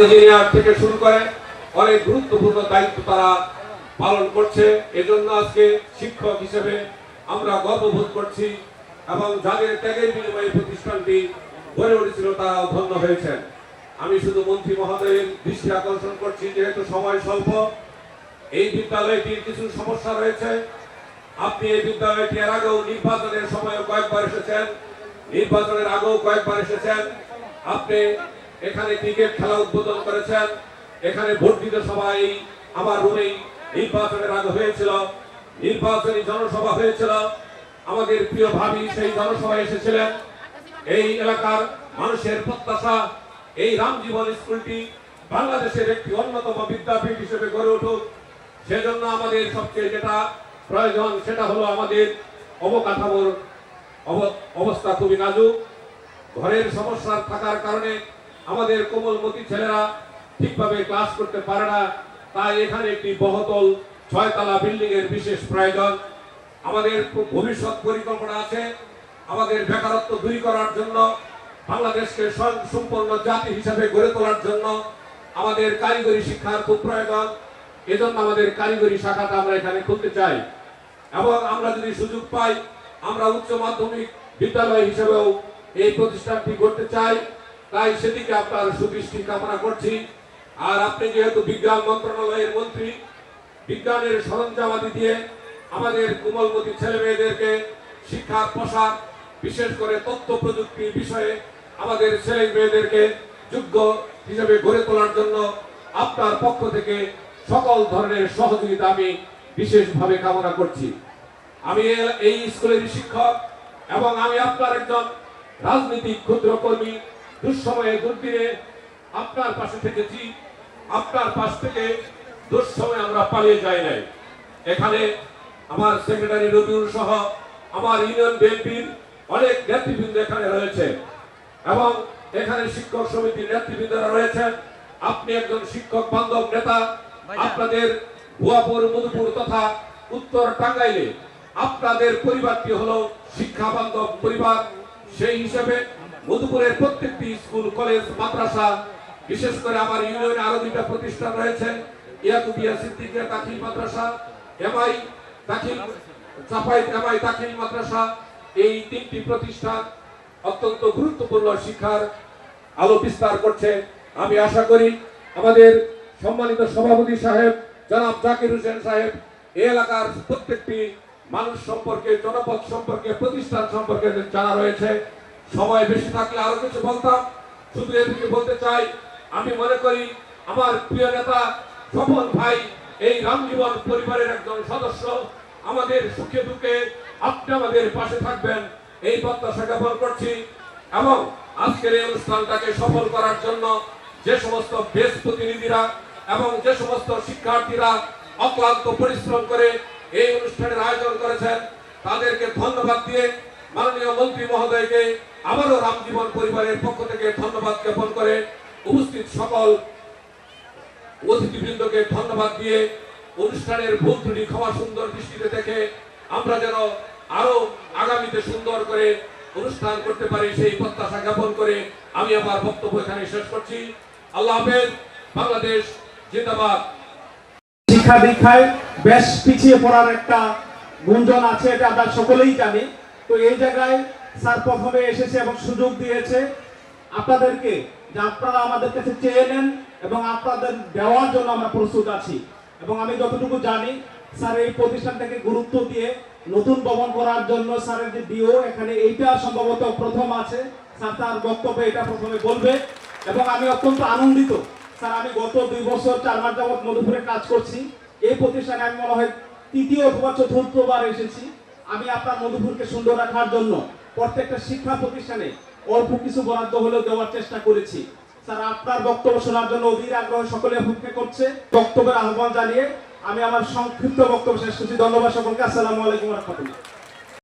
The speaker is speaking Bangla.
ইঞ্জিনিয়ার থেকে শুরু করে অনেক গুরুত্বপূর্ণ দায়িত্ব তারা পালন করছে। এজন্য আজকে শিক্ষক হিসেবে আমরা গর্ববোধ করছি এবং যাদের ত্যাগের বিনিময়ে প্রতিষ্ঠানটি গড়ে উঠেছিল তারা ধন্য হয়েছেন। আমি শুধু মন্ত্রী মহোদয়ের দৃষ্টি আকর্ষণ করছি, যেহেতু সময় স্বল্প, এই বিদ্যালয়টির কিছু সমস্যা রয়েছে। আপনি এই বিদ্যালয়টি এর আগেও নির্বাচনের সময় কয়েকবার এসেছেন, নির্বাচনের আগেও কয়েকবার এসেছেন। আপনি এখানে ক্রিকেট খেলা উদ্বোধন করেছেন, এখানে বর্ধিত সভায় আমার রুমেই নির্বাচনের আগে হয়েছিল, নির্বাচনী জনসভা হয়েছিল। আমাদের প্রিয় ভাবি সেই জনসভায় এসেছিলেন। এই এলাকার মানুষের প্রত্যাশা এই রামজীবন স্কুলটি বাংলাদেশের একটি অন্যতম বিদ্যাপীঠ হিসেবে গড়ে উঠুক। সেজন্য আমাদের সবচেয়ে যেটা প্রয়োজন সেটা হলো আমাদের অবকাঠামোর অবস্থা খুবই নাজুক। ঘরের সমস্যা থাকার কারণে আমাদের কোমলমতি ছেলেরা ঠিকভাবে ক্লাস করতে পারে না। তাই এখানে একটি বহুতল 6 তলা বিল্ডিং এর বিশেষ প্রয়োজন। আমাদের ভবিষ্যৎ পরিকল্পনা আছে আমাদের বেকারত্ব দূর করার জন্য, বাংলাদেশকে সম্পূর্ণ জাতি হিসেবে গড়ে তোলার জন্য আমাদের কারিগরি শিক্ষার খুব প্রয়োজন। এজন্য আমাদের কারিগরি শাখাটা আমরা এখানে খুলতে চাই এবং আমরা যদি সুযোগ পাই আমরা উচ্চ মাধ্যমিক বিদ্যালয় হিসেবেও এই প্রতিষ্ঠানটি করতে চাই। তাই সেদিকে আপনার সুদৃষ্টি কামনা করছি। আর আপনি যেহেতু বিজ্ঞান মন্ত্রণালয়ের মন্ত্রী, বিজ্ঞানের সরঞ্জামাদি দিয়ে আমাদের কোমলমতি ছেলে মেয়েদেরকে শিক্ষার প্রসার, বিশেষ করে তথ্য প্রযুক্তি বিষয়ে আমাদের ছেলে মেয়েদেরকে যোগ্য হিসেবে গড়ে তোলার জন্য আপনার পক্ষ থেকে সকল ধরনের সহযোগিতা আমি বিশেষভাবে কামনা করছি। আমি এই স্কুলের শিক্ষক এবং আমি আপনার একজন রাজনৈতিক ক্ষুদ্র কর্মী। দুঃসময়ে দুর্দিনে আপনার পাশে থেকেছি, আপনার পাশ থেকে দুঃসময়ে আমরা পালিয়ে যাই নাই। এখানে আমার সেক্রেটারি রবিউল সহ আমার ইউনিয়ন বিএনপির অনেক নেতৃবৃন্দ এখানে রয়েছে এবং এখানে শিক্ষক সমিতির নেতৃবৃন্দরা রয়েছেন। আপনি একজন শিক্ষক বান্ধব নেতা। আপনাদের ভুয়াপুর, মধুপুর তথা উত্তর টাঙ্গাইলে আপনাদের পরিবারটি হলো শিক্ষা বান্ধব পরিবার। সেই হিসেবে মধুপুরের প্রত্যেকটি স্কুল, কলেজ, মাদ্রাসা, বিশেষ করে আমার ইউনিয়নে আরো 2টা প্রতিষ্ঠান রয়েছে, ইয়াকুবিয়া সিদ্দিকিয়া দাখিল মাদ্রাসা, এমআই দাখিল মাদ্রাসা। এই 3টি প্রতিষ্ঠান অত্যন্ত গুরুত্বপূর্ণ শিক্ষার আলো বিস্তার করছে। আমি আশা করি আমাদের সম্মানিত সভাপতি সাহেব জনাব জাকির হোসেন সাহেব এই এলাকার প্রত্যেকটি মানুষ সম্পর্কে, জনপদ সম্পর্কে, প্রতিষ্ঠান সম্পর্কে জানা রয়েছে। সময় বেশি থাকলে আরো কিছু বলতাম, শুধু এদিকে বলতে চাই আমি মনে করি আমার প্রিয় নেতা স্বপন ভাই এই রামজীবন পরিবারের একজন সদস্য। আমাদের সুখে দুঃখে আপনি আমাদের পাশে থাকবেন এই প্রত্যাশা জ্ঞাপন করছি এবং আজকের এই অনুষ্ঠানটাকে সফল করার জন্য যে সমস্ত বেশ প্রতিনিধিরা এবং যে সমস্ত শিক্ষার্থীরা অক্লান্ত পরিশ্রম করে এই অনুষ্ঠানের আয়োজন করেছেন তাদেরকে ধন্যবাদ দিয়ে মাননীয় মন্ত্রী মহোদয়কে আবারও রামজীবন পরিবারের পক্ষ থেকে ধন্যবাদ জ্ঞাপন করে উপস্থিত সকল অতিথিবৃন্দকে ধন্যবাদ দিয়ে অনুষ্ঠানের ভুল ত্রুটি ক্ষমা সুন্দর দৃষ্টিতে দেখে আমরা যেন আরো আগামীতে সুন্দর করে অনুষ্ঠান করতে পারি সেই প্রত্যাশা জ্ঞাপন করে আমি আমার বক্তব্য এখানে শেষ করছি। আল্লাহ হাফেজ। বাংলাদেশ জিন্দাবাদ। শিক্ষা দীক্ষায় বেশ পিছিয়ে পড়ার একটা গুঞ্জন আছে, এটা আমরা সকলেই জানি। তো এই জায়গায় স্যার প্রথমে এসেছে এবং সুযোগ দিয়েছে আপনাদেরকে যে আপনারা আমাদের কাছে চেয়ে নেন এবং আপনাদের দেওয়ার জন্য আমরা প্রস্তুত আছি। এবং আমি যতটুকু জানি স্যার এই প্রতিষ্ঠানটাকে গুরুত্ব দিয়ে নতুন ভবন করার জন্য স্যারের যে ডিও এখানে এইটা সম্ভবত প্রথম আছে। স্যার তার বক্তব্যে এটা প্রথমে বলবে এবং আমি অত্যন্ত আনন্দিত। স্যার আমি গত 2 বছর 4 মাস যাবৎ মধুপুরে কাজ করছি। এই প্রতিষ্ঠানে আমি মনে হয় 3য় অথবা 4র্থবার এসেছি। আমি আপনার মধুপুরকে সুন্দর রাখার জন্য প্রত্যেকটা শিক্ষা প্রতিষ্ঠানে অল্প কিছু বরাদ্দ হলেও দেওয়ার চেষ্টা করেছি। স্যার আপনার বক্তব্য শোনার জন্য অধীর আগ্রহ সকলে অপেক্ষা করছে। বক্তব্যের আহ্বান জানিয়ে আমি আমার সংক্ষিপ্ত বক্তব্য শেষ করছি। ধন্যবাদ সকলকে। আসসালামু আলাইকুম ওয়া রাহমাতুল্লাহ।